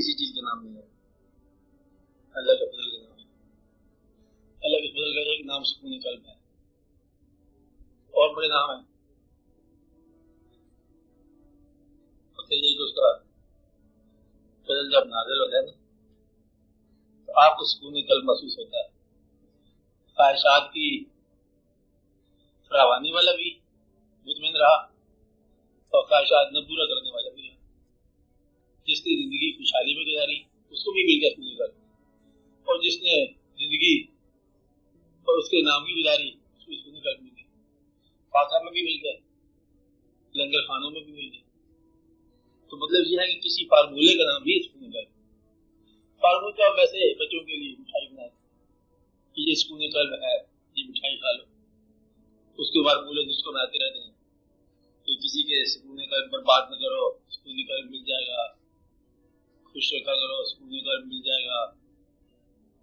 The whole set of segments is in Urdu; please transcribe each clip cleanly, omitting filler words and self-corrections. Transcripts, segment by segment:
کسی چیز کا نام نہیں ہے، اللہ کے فضل کا نام ہے۔ اللہ کے فضل کا ایک نام سکون قلب ہے، اور بڑے نام ہیں، اس کا فضل جب نازل ہوتا ہے نا تو آپ کو سکون قلب محسوس ہوتا ہے، خواہشات کی فراوانی والا بھی مطمئن رہا اور خواہشات نہ پورا کرنے والا بھی رہا۔ جس نے زندگی خوشحالی میں گزاری اس کو بھی مل گیا سکون قلب، اور جس نے زندگی اور اس کے نام کی گزاری اس کو سکون قلب مل گیا، پاکہ میں بھی مل گیا، لنگر خانوں میں بھی مل گیا۔ تو مطلب یہ ہے کہ کسی فارمولے کا نام بھی سکون قلب۔ فارمولہ تو ویسے بچوں کے لیے مٹھائی بنا کہ یہ سکون قلب ہے، یہ مٹھائی کھا لو، اس کے فارمولے جس کو بناتے رہتے ہیں کہ کسی کے سکون قلب برباد نہ کرو، سکون قلب مل جائے گا، خوش رکھا کرو، سکون قلب مل جائے گا،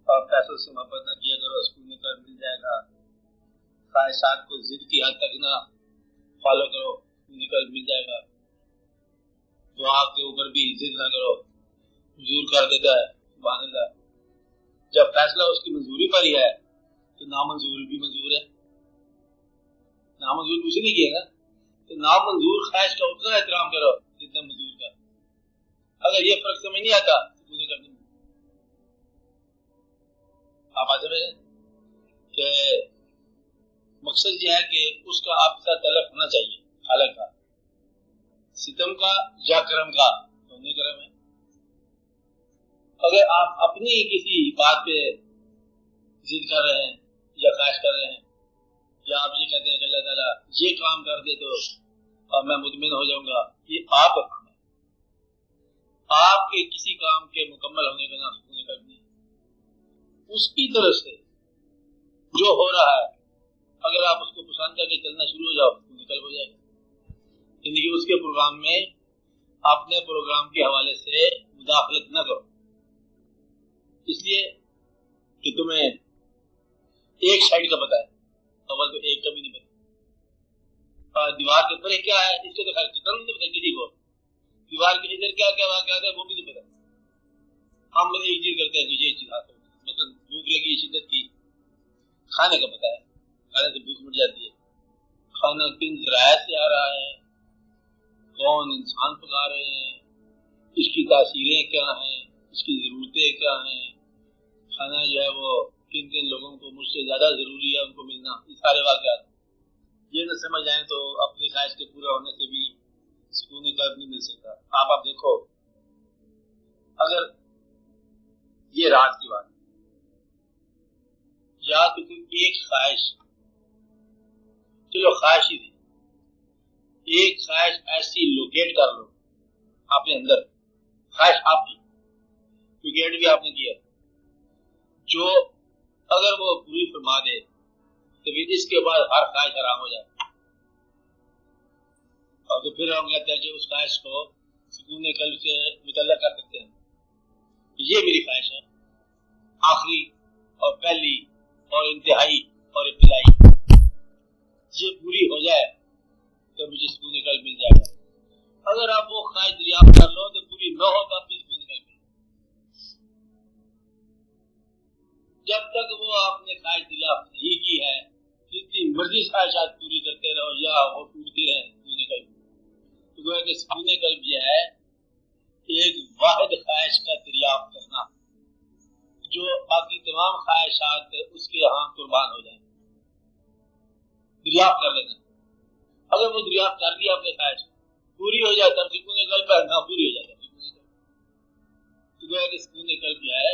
اور پیسوں سے محبت نہ کیا کرو، سکون قلب مل جائے گا، خواہشات کو ضد کی حد تک نہ فالو کرو، سکون قلب مل جائے گا، دعا کے اوپر بھی ضد نہ کرو، منظور کر دیتا ہے سبحان اللہ۔ جب فیصلہ اس کی منظوری پر ہی ہے تو نامنظور بھی منظور ہے، نامنظور کچھ نہیں کیے گا تو نامنظور خواہش کا اتنا احترام کرو جتنا منظور کا۔ اگر یہ فرق سمجھ نہیں آتا تو مجھے کرنے آپ آتے رہے کہ مقصد یہ ہے کہ اس کا آپ کا طلب ہونا چاہیے، خالق کا، ستم کا یا کرم کا، دونوں کرم ہے۔ اگر آپ اپنی کسی بات پہ ضد کر رہے ہیں یا خواہش کر رہے ہیں، یا آپ یہ کہتے ہیں کہ اللہ تعالیٰ یہ کام کر دے تو میں مطمئن ہو جاؤں گا، یہ آپ کا کام ہے، آپ کے کسی کام کے مکمل ہونے کا نام سکون قلب نہیں۔ اس کی طرف سے جو ہو رہا ہے اگر آپ اس کو پسند کر کے چلنا شروع ہو جاؤ سکون قلب ہو جائے گا، یعنی کہ اس کے پروگرام میں اپنے پروگرام کے حوالے سے مداخلت نہ کرو، اس لیے کہ تمہیں ایک سائڈ کا پتا ہے، اول تو ایک کا بھی نہیں پتا، دیوار کے اوپر کیا ہے اس کے تو خیر کتنا نہیں پتا کسی کو، دیوار کے ادھر کیا کیا واقعات ہے وہ بھی نہیں پتا۔ ہم ایک چیز کرتے ہیں کہ یہ چیز حاصل مثلا بھوک لگی شدت کی، کھانے کا پتا ہے، کھانے سے بھوک مٹ جاتی ہے، کھانا کن ذرائع سے آ رہا ہے، کون انسان پکا رہے ہیں، اس کی تاثیریں کیا ہیں، اس کی ضرورتیں کیا ہیں، کھانا جو ہے وہ کن کن لوگوں کو مجھ سے زیادہ ضروری ہے ان کو ملنا، یہ سارے واقعات یہ نہ سمجھ آئیں تو اپنی خواہش کے پورا ہونے سے بھی سکون قلب نہیں مل سکتا۔ آپ دیکھو اگر یہ رات کی بات یا تو کوئی ایک خواہش، چلو خواہش ہی تھی، ایک خواہش ایسی لوکیٹ کر لو اپنے اندر، خواہش آپ کی لوکیٹ بھی آپ نے کیا، جو اگر وہ پوری فرما دے تو پھر اس کے بعد ہر خواہش حرام ہو جائے، اور تو پھر ہم کہتے ہیں کہ اس خواہش کو سکون قلب سے متعلق کر سکتے ہیں، یہ میری خواہش ہے آخری اور پہلی اور انتہائی اور ابتدائی، یہ پوری ہو جائے تو مجھے سکون قلب مل جائے گا۔ اگر آپ وہ خواہش دریافت کر لو تو پوری نہ ہو تو آپ بھی سکون قلب مل، جب تک وہ آپ نے خواہش دریافت نہیں کی ہے جتنی مرضی خواہشات پوری کرتے رہو یا وہ ٹوٹتی رہے سکون قلب، تو گویا کہ سکون قلب یہ ہے ایک واحد خواہش کا دریافت کرنا جو باقی تمام خواہشات اس کے ہاں قربان ہو جائیں، دریافت کر لینا۔ اگر وہ دریافت کر دیا اپنے خواہش پوری ہو جائے تب سکون قلب ہے، نہ پوری ہو جائے تب سکون قلب، تو گویا کہ سکون قلب جو ہے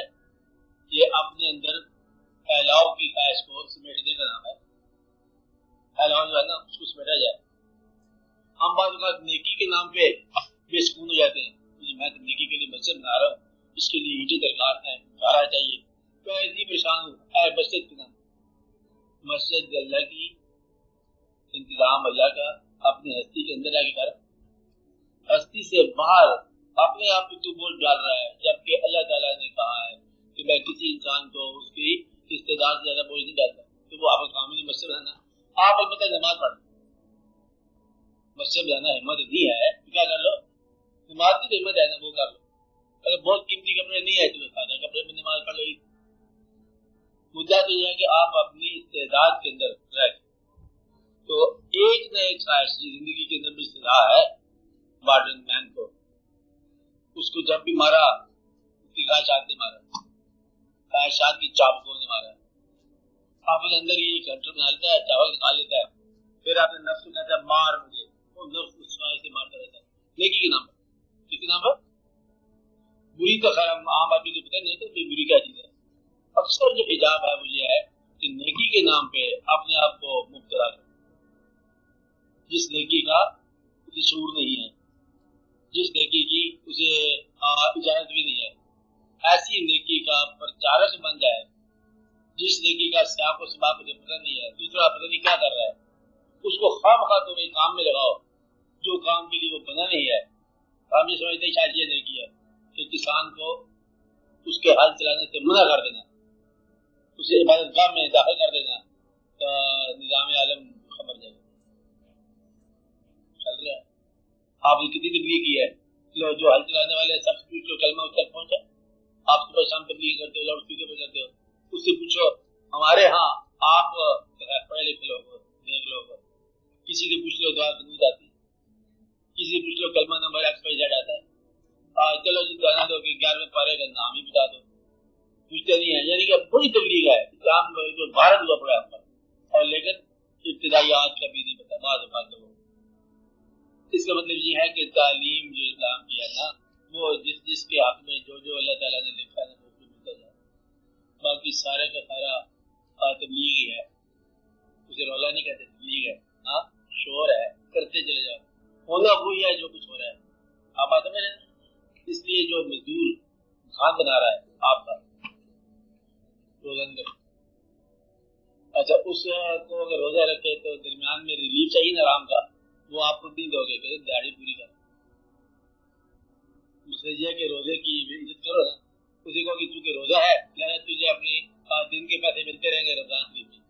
یہ اپنے اندر پھیلاؤ کی خواہش کو سمیٹنے کا نام ہے، پھیلاؤ جو ہے نا اس کو سمیٹا جائے۔ ہم بعض اوقات نیکی کے نام پہ بے سکون ہو جاتے ہیں، میں تو نیکی کے لیے مسجد بنا رہا ہوں، اس کے لیے اینٹیں درکار ہیں، چارہ چاہیے، تو ایسی پریشان ہوں، اے مسجد کے نام، مسجد اللہ کی، انتظام اللہ کا، اپنی ہستی کے اندر جا کے کر، ہستی سے باہر اپنے آپ کو تو بول ڈال رہا ہے، جبکہ اللہ تعالیٰ نے کہا ہے کہ میں کسی انسان کو اس کی استعداد سے زیادہ بوجھ نہیں ڈالتا، تو وہ آپ کا کام ہی نہیں مسجد بنانا۔ آپ البتہ نماز پڑھ، مسجد بنانا ہمت نہیں ہے تو کیا کر لو، نماز کی ہمت ہے نا وہ کر لو، اگر بہت قیمتی کپڑے نہیں ہے تو سادہ کپڑے میں نماز پڑھ لے. مدعا تو یہ ہے کہ آپ اپنی استعداد کے اندر رہ. تو ایک نہ ایک خواہش زندگی کے اندر مشترا ہے ماڈرن مین کو. اس کو جب بھی مارا اس کی خواہشات نے مارا, خواہشات کی چابکوں نے مارا. آپ کے اندر یہ کنٹرول بنا لیتا ہے, چاول نکال لیتا ہے, پھر آپ نے نفس کو کہتا ہے مار مجھے, وہ نفس اس خواہش سے مارتا رہتا ہے نیکی کے نام پر. کس کے نام پر؟ بری تو خیر عام آدمی کو پتہ نہیں تو بری کیا چیز ہے. اکثر جو حجاب ہے وہ یہ ہے کہ نیکی کے نام پہ اپنے آپ کو مبتلا کرنا, جس نیکی کا اسے شعور نہیں ہے, جس نیکی کی اسے اجازت بھی نہیں ہے, ایسی نیکی کا پرچارک بن جائے جس نیکی کا سیاق و سباق مجھے پتہ نہیں ہے, دوسرا پتہ نہیں کیا کر رہا ہے, اس کو خواہ تم ایک کام میں لگاؤ جو کام کے لیے وہ بنا نہیں ہے. ہم یہ سمجھتے ہیں شاید یہ نیکی ہے کہ کسان کو اس کے حل چلانے سے منع کر دینا, اسے عبادت گاہ میں داخل کر دینا, تو نظام عالم خبر جائے چل رہا ہے. آپ نے کتنی تبلیغ کی ہے, جو حل چلانے والے سب سے پوچھ لو کلمہ اس تک پہنچا. آپ صبح شام تبلیغ کرتے ہو, لاؤڈ اسپیکر پہ کرتے ہو, اس سے پوچھو ہمارے ہاں آپ پڑھے لکھے لوگ ہو, نیک لوگ ہو, کسی سے پوچھ لو دعا درود آتی, کسی سے پوچھ لو کلمہ نمبر XYZ آتا ہے, چلو جی دانا دو کہ 11ویں پارے کا نام ہی بتا دو, پوچھتے نہیں ہے. یعنی کہ بڑی تبلیغ ہے, اسلام بھارت ہوا پڑا ہم پر, اور لیکن ابتدائیات کا بھی نہیں پتا بعض اوقات لوگوں. اس کا مطلب یہ ہے کہ تعلیم جو اسلام کی ہے نا, وہ جس کے حق میں جو اللہ تعالیٰ نے لکھا ہے وہ ملتا جائے. باقی سارے کا سارا تبلیغ ہی ہے, اسے رولا نہیں کہتے, تبلیغ ہے, ہاں شور ہے, کرتے چلے جاؤ, ہونا وہی ہے جو کچھ ہو رہا ہے. آپ بات سمجھ رہے ہیں. اس لیے جو مزدور کھان بنا رہا ہے آپ کا روزہ, اچھا اس کو اگر روزہ رکھے تو درمیان میں ریلیف چاہیے نا آرام کا, وہ آپ کو نہیں دو گے کہ دہاڑی پوری کر. مسئلہ یہ ہے کہ روزے کی عزت کرو نا, اسی کو کہ چونکہ روزہ ہے لہذا تجھے اپنی دن کے پیسے ملتے رہیں گے رمضان شریف میں,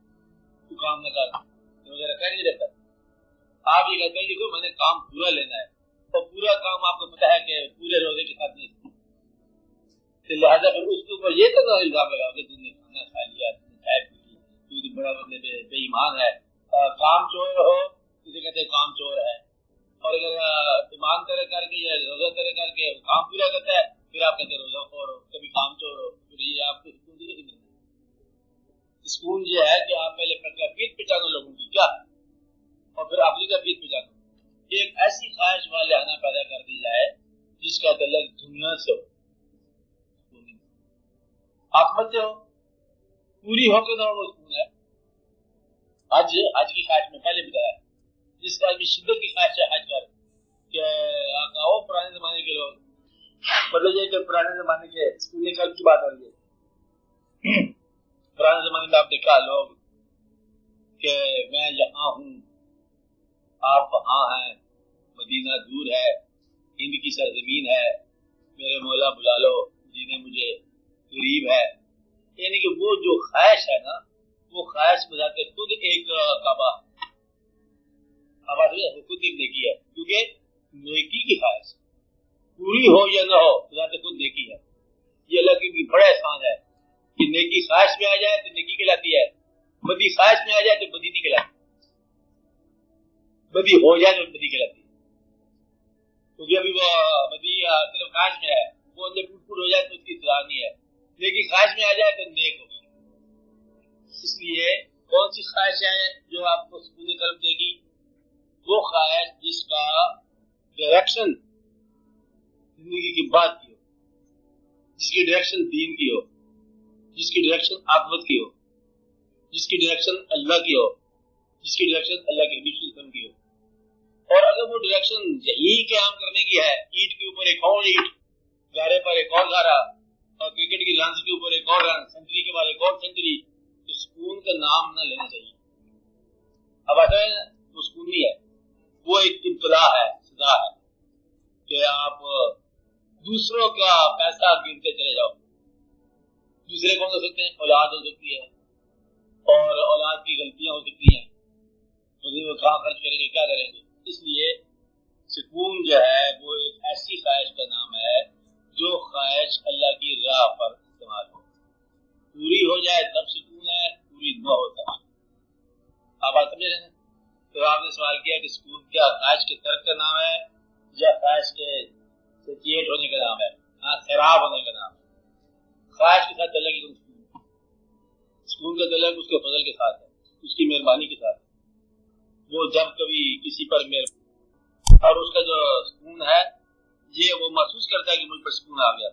تو کام نہ کر, روزہ رکھا نہیں رہتا. آپ یہ کہتے ہیں دیکھو میں نے کام پورا لینا ہے, اور پورا کام آپ کو پتا ہے کہ پورے روزے کے ساتھ نہیں, لہٰذا پھر اس کے اوپر یہ تو الزام لگاؤ کہ تم نے کھانا کھا لیا, تو بڑا مطلب بے ایمان ہے, کام چور ہو اسے کہتے ہیں کام چور ہے. اور اگر ایمان طرح کر کے یا روزہ طرح کر کے کام پورا کرتا ہے پھر آپ کہتے ہیں روزہ خور ہو, کبھی کام چور ہو. پھر یہ آپ کو سکون نہیں ملتا. سکون یہ ہے کہ آپ پہلے کیفیت پہچانو لوگوں کی کیا ہے, اور پھر اپنی کیفیت پہچانو. ایک ایسی خواہش والہانہ پیدا کر دی جائے جس کا تعلق دنیا سے ہو. آپ سمجھتے ہو پوری ہو کے نہ ہو وہ سکون ہے. حج کی خواہش میں پہلے بتایا, جس کا بھی شدت کی خواہش ہے حج کر کہ آؤ پرانے زمانے کے لوگ, مطلب یہ کہ پرانے زمانے کے اسکول کل کی بات ہو رہی ہے. پرانے زمانے میں آپ دیکھا لوگ کہ میں یہاں ہوں آپ وہاں ہیں, مدینہ دور ہے, ہند کی سرزمین ہے, میرے مولا بلا لو, جنہیں مجھے قریب ہے. یعنی کہ وہ جو خواہش ہے نا, وہ خواہش بذات خود ایک کعبہ, وہ خود ایک نیکی ہے, کیونکہ نیکی کی خواہش پوری ہو یا نہ ہو بذات خود نیکی ہے. یہ اللہ کی بڑا احسان ہے کہ نیکی خواہش میں آ جائے تو نیکی کہلاتی ہے, بدی خواہش میں آ جائے تو بدی نہیں کہلاتی, بدی ہو جائے تو بدی کہلاتی ہے. کیونکہ ابھی وہ بدی صرف خواہش میں ہے, وہ اندر ٹوٹ پھوٹ ہو جائے تو اس کی اصلاح نہیں ہے, لیکن خواہش میں آ جائے تو نیک ہوگی. اس لیے کون سی خواہش ہے جو آپ کو سکون قلب دے گی؟ وہ خواہش جس کا ڈائریکشن زندگی کی بات کی ہو, جس کی ڈائریکشن دین کی ہو, جس کی ڈائریکشن عاقبت کی ہو, جس کی ڈائریکشن اللہ کی ہو, جس کی ڈائریکشن اللہ کے نبی صلی اللہ علیہ وسلم کی ہو. اور اگر وہ ڈائریکشن یہی قیام کرنے کی ہے, اینٹ کے اوپر ایک اور اینٹ, گارے پر ایک اور گارا, اور کرکٹ کی رنز کے اوپر ایک اور رن, سنچری کے بعد ایک اور سنچری, تو سکون کا نام نہ لینا چاہیے. اب ایسا ہے وہ سکون نہیں ہے, وہ ایک ابتلا ہے, سزا ہے کہ آپ دوسروں کا پیسہ گنتے چلے جاؤ. دوسرے کون ہو سکتے ہیں؟ اولاد ہو سکتی ہے, اور اولاد کی غلطیاں ہو سکتی ہیں, وہ کہاں خرچ کریں گے, کیا کریں گے. اس لیے سکون جو ہے وہ ایک ایسی خواہش کا نام ہے جو خواہش اللہ کی راہ پر استعمال ہو، پوری ہو جائے تب سکون ہے، پوری نہ ہو تب۔ آپ بات سمجھ رہے ہیں؟ تو آپ نے سوال کیا کہ سکون کیا خواہش کے ترک کا نام ہے یا خواہش کے سچیٹ ہونے کا نام ہے؟ ہاں، خراب ہونے کا نام ہے۔ خواہش کے ساتھ اللہ کی سکون کا تعلق اس کے فضل کے ساتھ ہے، اس کی مہربانی کے ساتھ ہے۔ وہ جب کبھی کسی پر اور اس کا جو سکون ہے یہ وہ محسوس کرتا ہے کہ مجھ پر سکون آ گیا،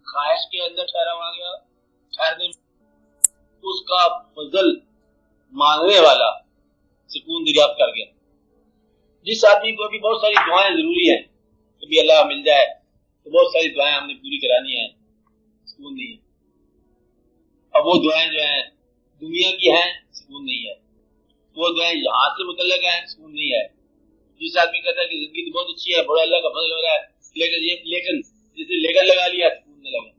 خواہش کے اندر ٹھہرا آ گیا، ٹھہرنے اس کا فضل مانگنے والا سکون دریافت کر گیا۔ جس آدمی کو بھی بہت ساری دعائیں ضروری ہیں، کبھی اللہ مل جائے تو بہت ساری دعائیں ہم نے پوری کرانی ہیں، سکون نہیں ہے۔ اب وہ دعائیں جو ہیں دنیا کی ہیں، سکون نہیں ہے۔ وہ دعائیں یہاں سے متعلق ہیں، سکون نہیں ہے۔ جس آدمی کہتا ہے کہ زندگی تو بہت اچھی ہے، بڑا اللہ کا فضل ہو رہا ہے، لیکن جسے لیکن لگا لیا سکون نہیں لگا۔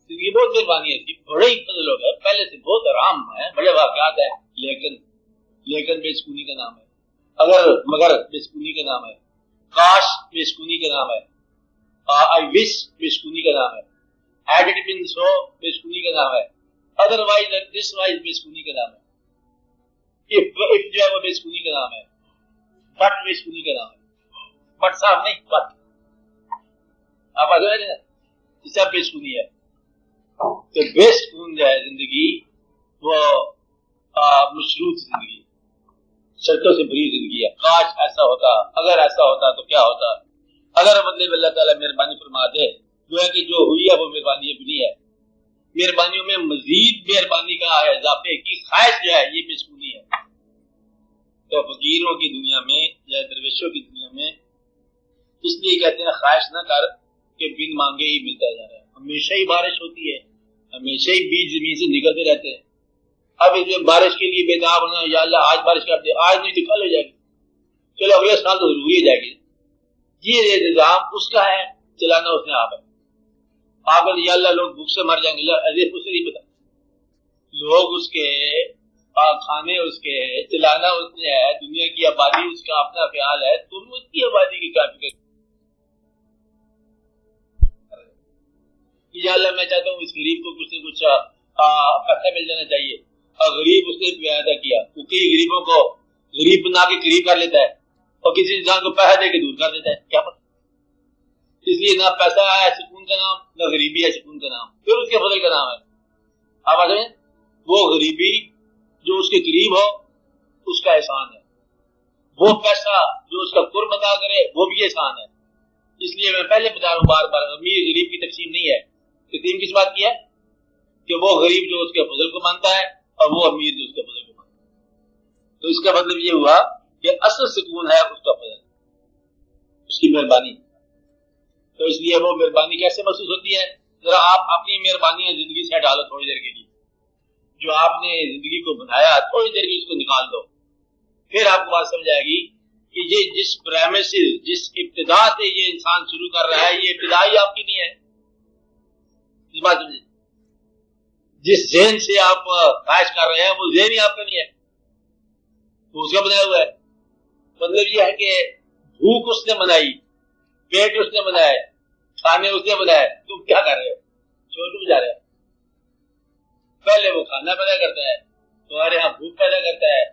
زندگی بہت مہربانی ہے، بڑے ہی فضل ہو گیا، پہلے سے بہت آرام ہے، بڑے واقعات ہیں، لیکن بے سکونی کا نام ہے، اگر مگر بے سکونی کا نام ہے، کاش بے سکونی کا نام ہے، آئی وش بے سکونی کا نام ہے، had it been so بے سکونی کا نام ہے، otherwise and this wise بے سکونی کا نام ہے، if جو ہے وہ بے سکونی کا نام ہے، بٹ بے سکونی کا نام ہے، بٹ صاحب نہیں، بٹ آپ آگے رہے ہیں، اس سے بے سکونی ہے۔ تو بے سکون جو ہے زندگی وہ مشروط زندگی، شرطوں سے بھری زندگی ہے۔ کاش ایسا ہوتا، اگر ایسا ہوتا تو کیا ہوتا، اگر مطلب اللہ تعالیٰ مہربانی فرما دے، گویا کہ جو ہوئی ہے وہ مہربانی ابھی نہیں ہے، مہربانیوں میں مزید مہربانی کا اضافے کی خواہش جو ہے یہ بے سکونی ہے۔ تو فقیروں کی دنیا میں یا درویشوں کی دنیا میں اس لیے کہتے ہیں خواہش نہ کر کہ بن مانگے ہی ملتا جا رہا ہے، ہمیشہ ہی بارش ہوتی ہے، ہمیشہ ہی بیج زمین سے نکلتے رہتے ہیں۔ اب اس میں بارش کے لیے بیدار ہونا، یا اللہ آج بارش کر دے، آج نہیں تو کل ہو جائے گی، چلو اگلے سال تو ضروری ہو جائے گی۔ یہ نظام اس کا ہے، چلانا اس نے آپ ہے۔ اگر یا اللہ لوگ بھوک سے مر جائیں گے، اسے نہیں پتا، لوگ اس کے کھانے اس کے، چلانا اس نے ہے، دنیا کی آبادی اس کا اپنا خیال ہے، تم اس کی آبادی کی کیا فکر؟ یا اللہ میں چاہتا ہوں اس غریب کو کچھ نہ کچھ پیسہ مل جانا چاہیے، اور غریب اس نے پیدا کیا، وہ کئی غریبوں کو غریب بنا کے قریب کر لیتا ہے اور کسی انسان کو پیسہ دے کے دور کر دیتا ہے، کیا پتہ؟ اس لیے نہ پیسہ ہے سکون کا نام، نہ غریبی ہے سکون کا نام، پھر اس کے فضل کا نام ہے۔ آپ آتے ہیں وہ غریبی جو اس کے قریب ہو اس کا احسان ہے، وہ پیسہ جو اس کا قرب ادا کرے وہ بھی احسان ہے۔ اس لیے میں پہلے بتا رہا ہوں بار بار، امیر غریب کی تقسیم نہیں ہے، تقسیم کس بات کی ہے کہ وہ غریب جو اس کے فضل کو مانتا ہے اور وہ امیر جو اس کے فضل کو مانتا ہے۔ تو اس کا مطلب یہ ہوا کہ اصل سکون ہے اس کا فضل، اس کی مہربانی۔ تو اس لیے وہ مہربانی کیسے محسوس ہوتی ہے؟ ذرا آپ اپنی مہربانیاں زندگی سے ہٹا لو تھوڑی دیر کے لیے، جو آپ نے زندگی کو بنایا تھوڑی دیر کے اس کو نکال دو، پھر آپ کو بات سمجھ آئے گی کہ یہ جس پریمیسز، جس ابتدا سے یہ انسان شروع کر رہا ہے، یہ ابتدا ہی آپ کی نہیں ہے۔ اس بات سمجھے، جس ذہن سے آپ خواہش کر رہے ہیں وہ ذہن ہی آپ کا نہیں ہے، وہ اس کا بنایا ہوا ہے۔ مطلب یہ ہے کہ بھوک اس نے بنائی، پیٹ اس نے بنایا، کھانے اس نے بنایا، تم کیا کر رہے ہو؟ چھوڑ کے جا رہے ہو۔ پہلے وہ کھانا پیدا کرتا ہے، تمہارے ہاں بھوک پیدا کرتا ہے،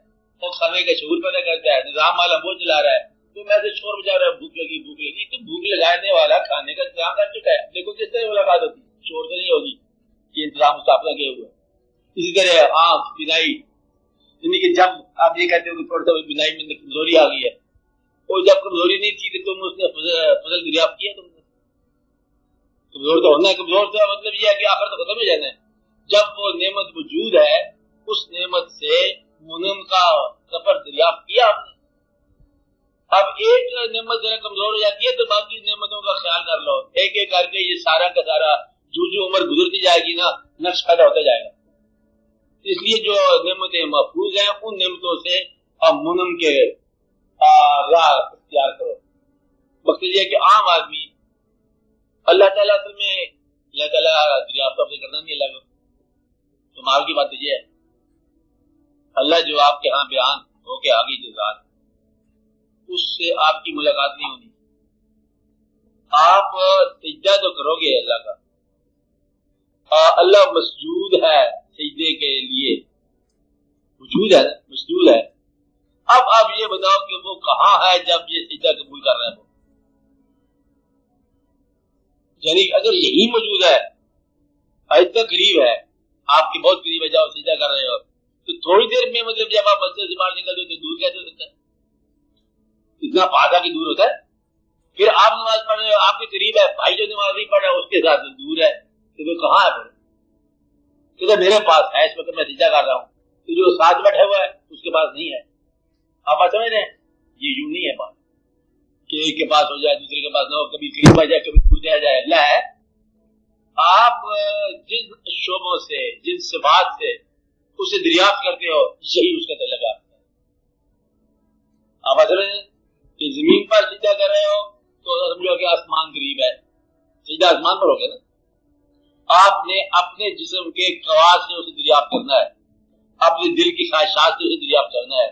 وہ کھانے کا شعور پیدا کرتا ہے، نظام والا وہ چلا رہا ہے، تم ایسے چھوڑ بجا رہے ہو، بھوک لگی بھوک لگی، تو بھوک لگانے والا کھانے کا انتظام کر چکا ہے۔ دیکھو کس طرح ملاقات ہوتی ہے، شور سے نہیں ہوگی، یہ انتظام استعفیٰ کیا ہوا ہے۔ اسی طرح آنکھ، بینائی، یعنی کہ جب آپ یہ کہتے ہو کہ تھوڑا سا بینائی میں کمزوری آ گئی ہے، اور جب کمزوری نہیں تھی تو تم اس نے فضل دریافت کیا، تم نے کمزور تو ہونا ہے، کمزور تو مطلب یہ ہے کہ آخر تو ختم ہو جانا ہے۔ جب وہ نعمت موجود ہے اس نعمت سے منعم کا سفر دریافت کیا آپ نے۔ اب ایک نعمت ذرا کمزور ہو جاتی ہے تو باقی نعمتوں کا خیال کر لو، ایک ایک کر کے یہ سارا کا سارا جو عمر گزرتی جائے گی نا، نقش پیدا ہوتا جائے گا۔ اس لیے جو نعمتیں محفوظ ہیں ان نعمتوں سے اب منعم کے راہ اختیار کرو۔ مقصد یہ ہے کہ عام آدمی اللہ تعالیٰ اصل میں اللہ تعالیٰ دریافت آپ سے کرنا نہیں، اللہ کو کمال کی بات یہ ہے، اللہ جو آپ کے ہاں بیان ہو کے آگے جو ذات اس سے آپ کی ملاقات نہیں ہونی، آپ سجدہ تو کرو گے اللہ کا، اللہ مسجود ہے سجدے کے لیے، موجود ہے، مسجود ہے. اب آپ یہ بتاؤ کہ وہ کہاں ہے جب یہ سجدہ قبول کر رہا ہے؟ یعنی اگر یہی موجود ہے، اتنا قریب ہے، آپ کے بہت قریب ہے، جب سجدہ کر رہے ہو تو تھوڑی دیر میں مطلب جب آپ مسجد سے باہر نکلتے ہو تو دور کیسے ہوتا ہے؟ اتنا پادہ کی دور ہوتا ہے. پھر آپ نماز پڑھ رہے ہو، آپ کے قریب ہے، بھائی جو نماز نہیں پڑھ رہا ہے اس کے ساتھ دور ہے، تو وہ کہاں ہے؟ پھر میرے پاس ہے، اس وقت میں سجدہ کر رہا ہوں، تو جو ساتھ بیٹھا ہوا ہے اس کے پاس نہیں ہے. آپ بات سمجھ رہے ہیں؟ یہ یوں نہیں ہے بات کہ ایک کے پاس ہو جائے دوسرے کے پاس نہ ہو، کبھی قریب آ جائے کبھی دور جا جائے. اللہ ہے. آپ جن شعبوں سے، جن صفات سے اسے دریافت کرتے ہو، یہی اس کا تعلق ہے. آپ بات سمجھ رہے ہیں کہ زمین پر سجدہ کر رہے ہو تو سمجھو کہ آسمان قریب ہے، سجدہ آسمان پر ہوگا نا. آپ نے اپنے جسم کے قواعد سے اسے دریافت کرنا ہے، اپنے دل کی خواہشات سے اسے دریافت کرنا ہے،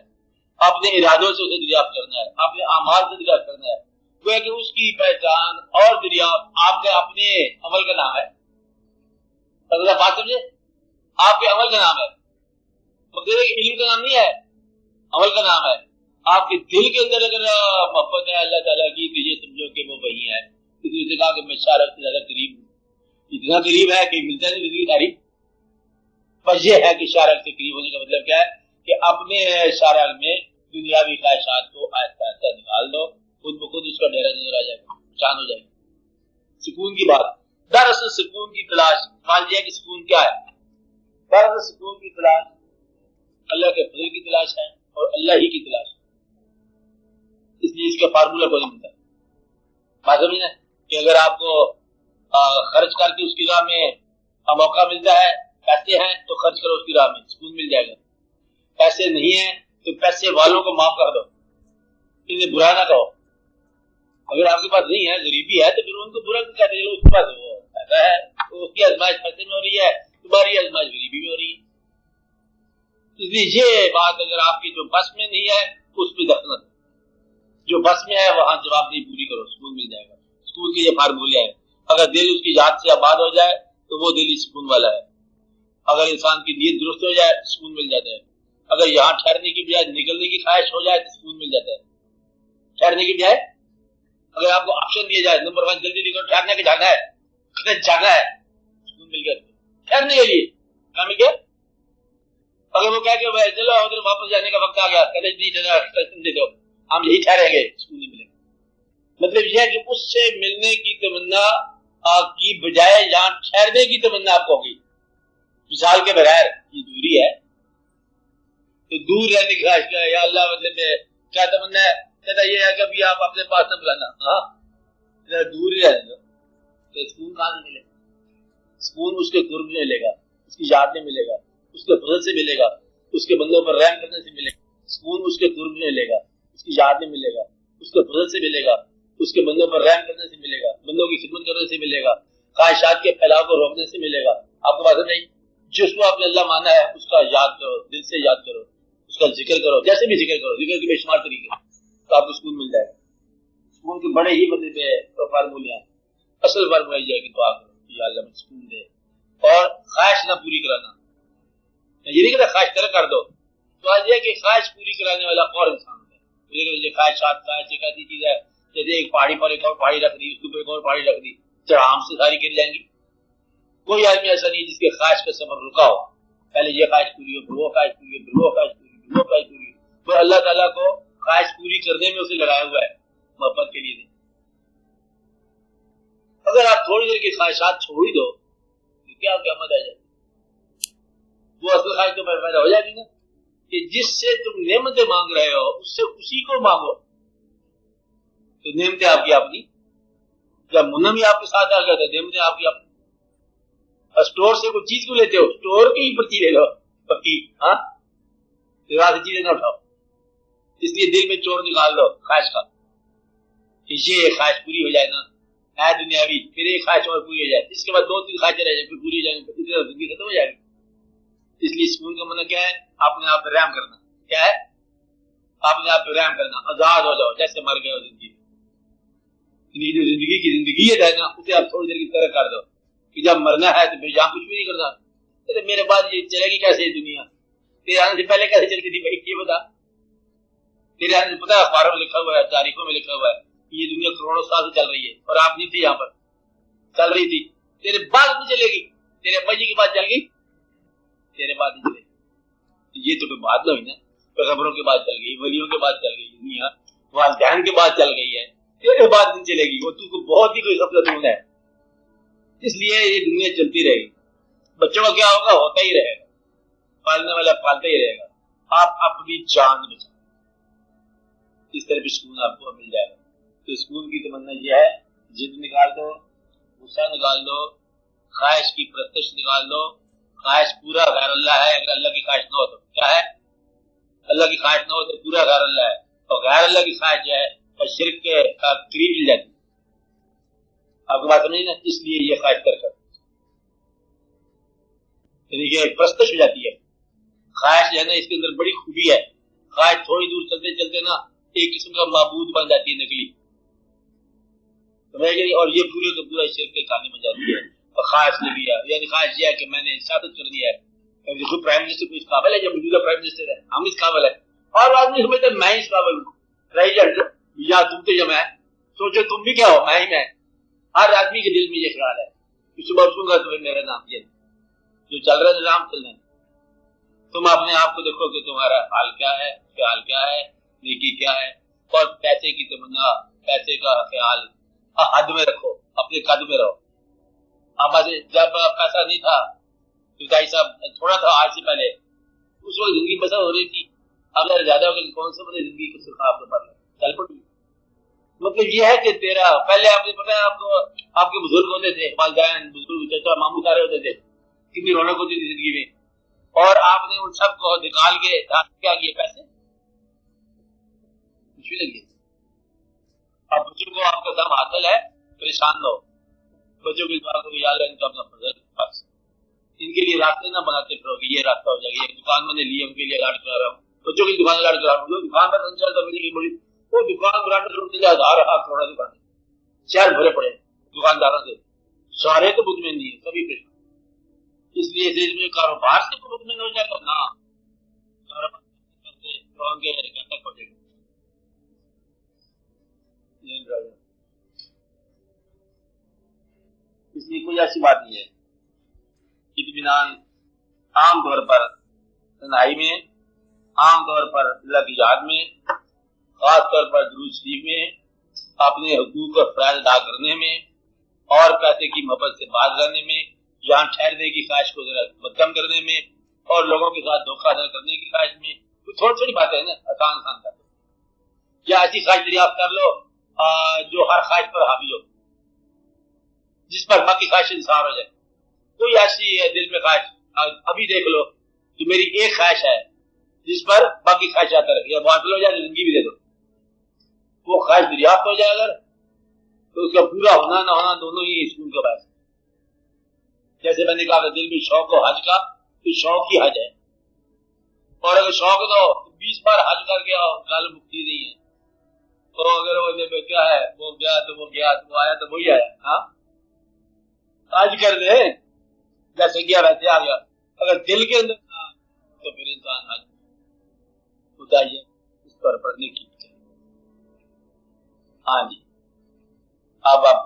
اپنے ارادوں سے اسے دریافت کرنا ہے، اپنے اعمال سے دریافت کرنا ہے. وہ کہ اس کی پہچان اور دریافت آپ کے اپنے عمل کا نام ہے. اگر بات سمجھے، آپ کے عمل کا نام ہے، مطلب علم کا نام نہیں ہے، عمل کا نام ہے. آپ کے دل کے اندر اگر محبت ہے اللہ تعالیٰ کی تو یہ سمجھو کہ وہ وہی ہے. کسی نے کہا کہ میں شارق سے زیادہ قریب ہوں، اتنا قریب ہے کہ ملتا نہیں زندگی تعریف. بس یہ ہے کہ شارق سے قریب ہونے کا مطلب کیا ہے کہ اپنے شارق میں دنیاوی خواہشات کو آہستہ آہستہ نکال دو، خود بخود اس کا ڈیرا نظر آ جائے گا، پہچان ہو جائے گی. سکون کی بات، دراصل سکون کی تلاش، مان لیا کہ سکون کیا ہے؟ دراصل سکون کی تلاش اللہ کے فضل کی تلاش ہے اور اللہ ہی کی تلاش ہے. اس لیے اس کا فارمولہ کوئی نہیں ملتا. بات سمجھنا کہ اگر آپ کو خرچ کر کے اس کی راہ میں موقع ملتا ہے، پیسے ہیں تو خرچ کرو اس کی راہ میں، سکون مل جائے گا. پیسے نہیں ہیں تو پیسے والوں کو معاف کر دو، انہیں برا نہ کہو. اگر آپ کے پاس نہیں ہے، غریبی ہے، تو پھر ان کو برا کیوں کہتے ہیں؟ اس کے پاس وہ پیسہ ہے، تو اس کی آزمائش پیسے میں ہو رہی ہے، تمہاری آزمائش غریبی میں ہو رہی ہے. اس لیے یہ بات اگر آپ کی جو بس میں نہیں ہے اس پہ دخل، جو بس میں ہے وہاں جواب نہیں پوری کرو، سکون مل جائے گا. سکون کی یہ فارمولہ ہے. اگر دل اس کی ذات سے آباد ہو جائے تو وہ دل ہی سکون والا ہے. اگر انسان کی نیت درست ہو جائے سکون مل جاتا ہے. اگر یہاں ٹھہرنے کی بجائے نکلنے کی خواہش ہو جائے تو سکون مل جاتا ہے. ٹھہرنے کی بجائے اگر آپ کو آپشن دیا جائے نمبر 1 جلدی نکلو، ٹھہرنے کے جانا ہے، جانا ہے، سکون مل گیا. ٹھہرنے کے لیے کیا مل گیا؟ اگر وہ کہہ کہ چلو ادھر واپس جانے کا وقت آ گیا، کہتے نہیں دے دو، ہم یہی ٹھہریں گے، سکون نہیں ملے گا. مطلب یہ ہے کہ اس سے ملنے کی تمنا کی بجائے یہاں ٹھہرنے کی تمنا آپ کو ہوگی. مثال کے بغیر یہ دوری ہے تو دور رہنے کی خواہش کیا ہے؟ یا اللہ مطلب کیا تمنا ہے؟ کہتا یہ ہے کہ ابھی آپ اپنے پاس نہ بلانا، ہاں دور ہی رہنے دو. تو سکون کہاں سے ملے گا؟ سکون اس کے قرب میں ملے گا، اس کی یاد میں ملے گا، اس کے فضل سے ملے گا، اس کے بندوں پر رحم کرنے سے ملے گا. سکون اس کے قرب میں ملے گا، اس کی یاد میں ملے گا، اس کے فضل سے ملے گا، اس کے بندوں پر رحم کرنے سے ملے گا، بندوں کی خدمت کرنے سے ملے گا، خواہشات کے پھیلاؤ کو روکنے سے ملے گا. آپ کو بات نہیں، جس کو آپ نے اللہ مانا ہے اس کا یاد کرو، دل سے یاد کرو، اس کا ذکر کرو، جیسے بھی ذکر کرو، ذکر کے بے شمار طریقے، تو آپ کو سکون مل جائے گا. سکون کے بڑے ہی مطلب فارمولے ہیں. اصل فارمولہ یہ ہے کہ دعا کرو یا اللہ مجھے سکون دے، اور خواہش نہ پوری کرانا. یہ نہیں کہتا خواہش طرح کر دو، تو آج یہ کہ خواہش پوری کرانے والا اور انسان ہے. یہ خواہشات، خواہش ایک ایسی چیز ہے جیسے ایک پہاڑی پر ایک اور پہاڑی رکھ دی، اس کے اوپر ایک اور پہاڑی رکھ دی، چڑھام سے ساری گر جائیں گی. کوئی آدمی ایسا نہیں جس کے خواہش کا سفر رکا ہو. پہلے یہ خواہش پوری ہو، پھر وہ خواہش پوری ہو، پھر وہ خواہش پوری ہو، پھر وہ خواہش پوری ہو. تو اللہ تعالیٰ کو خواہش پوری کرنے میں اسے لگایا ہوا ہے محبت کے لیے. اگر آپ تھوڑی دیر کی خواہشات چھوڑ ہی دو تو کیا قیامت آ جائے؟ وہ اصل خواہش تو پیدا ہو جائے گی نا کہ جس سے تم نعمتیں مانگ رہے ہو اس سے اسی کو مانگو. تو نعمتیں آپ کی اپنی، جب منم ہی آپ کے ساتھ آ گیا تو نعمتیں آپ کی اپنی. اسٹور سے کوئی چیز کو لیتے ہو، اسٹور کی ہی پرچی لے لو پکی، ہاں سے چیزیں نہ اٹھاؤ. اس لیے دل میں چور نکال دو خواہش کا، یہ خواہش پوری ہو جائے نا ہے دنیاوی، پھر ایک خواہش اور پوری ہو جائے، اس کے بعد 2-3 خواہشیں رہ جائیں، پھر پوری ہو جائیں گی، زندگی ختم ہو جائے گی. اس لیے سکون کا معنی کیا ہے؟ اپنے آپ پہ رحم کرنا. کیا ہے؟ اپنے آپ پہ رحم کرنا، آزاد ہو جاؤ جیسے مر گئے ہو زندگی میں. جو زندگی کی زندگیت ہے نا اسے آپ تھوڑی دیر کی طرح کر دو کہ جب مرنا ہے تو پھر یہاں کچھ بھی نہیں کرنا. میرے بعد یہ چلے گی کیسے دنیا؟ تیرے آنے سے پہلے کیسے چلتی تھی بھائی یہ بتا. تیرے آنے سے پتا ہے اخباروں میں لکھا ہوا ہے, تاریخوں میں لکھا ہوا ہے یہ دنیا کروڑوں سال سے چل رہی ہے اور آپ نہیں تھی یہاں پر, چل رہی تھی. تیرے بعد نہیں چلے گی, تیرے ابا جی کی بات چل گئی, تیرے بعد نہیں چلے گی. یہ تو کوئی بات نہ ہوئی نا. پیغمبروں کے بعد چل گئی, ولیوں کے بعد چل گئی دنیا, والدین کے بعد چل گئی ہے, تیرے بعد نہیں چلے گی. وہ تو کو بہت ہی کوئی غفلت ہے. اس لیے یہ دنیا چلتی رہے گی. بچوں کا کیا ہوگا, ہوتا ہی رہے گا, پالنے والا پالتا ہی رہے گا. آپ اپنی جان بچائیں, اس طرح بھی سکون آپ کو مل جائے گا. تو سکون کی تمنا یہ ہے, ضد نکال دو, غصہ نکال دو, خواہش کی پرستش نکال دو. خواہش پورا غیر اللہ ہے, اگر اللہ کی خواہش نہ ہو تو کیا ہے, اللہ کی خواہش نہ ہو تو پورا غیر اللہ ہے. اور غیر اللہ کی خواہش جو ہے اور شرک کے قریب مل جاتی ہے. آپ کو بات سمجھیں نا, اس لیے یہ خواہش کر یعنی کہ پرستش ہو جاتی ہے. خواہش جو ہے نا اس کے اندر بڑی خوبی ہے. خواہش تھوڑی دور چلتے چلتے نا ایک قسم کا معبود بن جاتی ہے, نکلی, اور یہ پورے کا پورا شرک کے کھانے بن جاتی ہے. اور خواہش لگی ہے, یعنی خواہش یہ ہے کہ میں نے سیاست کرنی ہے. دیکھو پرائم منسٹر کو اس قابل ہے, جب موجودہ پرائم منسٹر ہے ہم اس قابل ہے, اور آدمی سمجھتے میں اس قابل ہوں. پریزیڈنٹ یا تم تو جب میں سوچو تم بھی کیا ہو, میں ہی میں. ہر آدمی کے دل میں یہ خیال ہے کہ صبح اٹھوں گا تو میرا نام یہ جو چل رہا ہے نظام چل رہا ہے. تم اپنے آپ کو دیکھو کہ تمہارا حال کیا ہے, خیال کیا ہے, نیکی کیا ہے, اور پیسے کی تمنا, پیسے کا خیال حد میں رکھو, اپنے قد میں رہو. اب جب پیسہ نہیں تھا تو بھائی صاحب تھوڑا تھا آج سے پہلے, اس وقت زندگی بسر ہو رہی تھی. اگر زیادہ ہو گئی کون سے بڑے زندگی کو سکھا آپ کو پڑ چل پڑی. مطلب یہ ہے کہ تیرا پہلے آپ نے پتا ہے آپ کو, آپ کے بزرگ ہوتے تھے, والدین, بزرگ, چچا, ماموں سارے ہوتے تھے, کتنی رونق ہوتی تھی زندگی میں, اور آپ نے ان سب کو نکال کے کیا کیے, پیسے کچھ بھی لگے. اب بچوں کو آپ کا دم حاصل ہے, پریشان نہ ہو. بچوں کی دعا کو یاد رکھیں تو اپنا فضل پاس. ان کے لیے راستے نہ بناتے پھرو کہ یہ راستہ ہو جائے گا. یہ دکان میں نے لی, ان کے لیے لاڈ کرا رہا ہوں, بچوں کی دکان لاڈ کرا رہا ہوں. جو دکان پر سنچال کرنے کی بڑی وہ دکان براٹر روڈ سے ہزار کروڑا دکان شہر بھرے پڑے دکانداروں سے, سارے تو مطمئن نہیں ہے, سبھی پریشان. اس لیے دیش میں کاروبار سے مطمئن ہو جائے گا نا, کاروبار تک پہنچے گا. اس لیے کوئی ایسی بات نہیں ہے. اطمینان عام طور پر تنہائی میں, عام طور پر اللہ کی یاد میں, خاص طور پر درود شریف میں, اپنے حقوق اور فرائض ادا کرنے میں, اور پیسے کی محبت سے باز رہنے میں, جان ٹھہرنے کی خواہش کو ذرا کم کرنے میں, اور لوگوں کے ساتھ دھوکہ نہ کرنے کی خواہش میں. تھوڑی تھوڑی باتیں ہیں نا, آسان کر دو. یا ایسی خواہش دریافت کر لو جو ہر خواہش پر حاوی ہو, جس پر باقی خواہش انصار ہو جائے. کوئی ایسی ہے دل میں خواہش, ابھی دیکھ لو کہ میری ایک خواہش ہے جس پر باقی خواہشات رکھ, یا باطل ہو جائے زندگی بھی دے دو, وہ خواہش دریافت ہو جائے اگر تو اس کا پورا ہونا نہ ہونا دونوں ہی سکون کا باعث. جیسے میں نے کہا دل میں شوق ہو حج کا تو شوق ہی حج ہے, اور اگر شوق تو 20 بار حج کر گیا گل مکتی نہیں ہے. تو اگر وہ کیا ہے, وہ گیا تو وہ گیا, تو وہ آیا تو وہی آیا. ہاں حج کر دے, جیسے گیا ویسے آ گیا. اگر دل کے اندر تو پھر انسان حج بتائیے اس پر پڑھنے کی. ہاں جی, اب آپ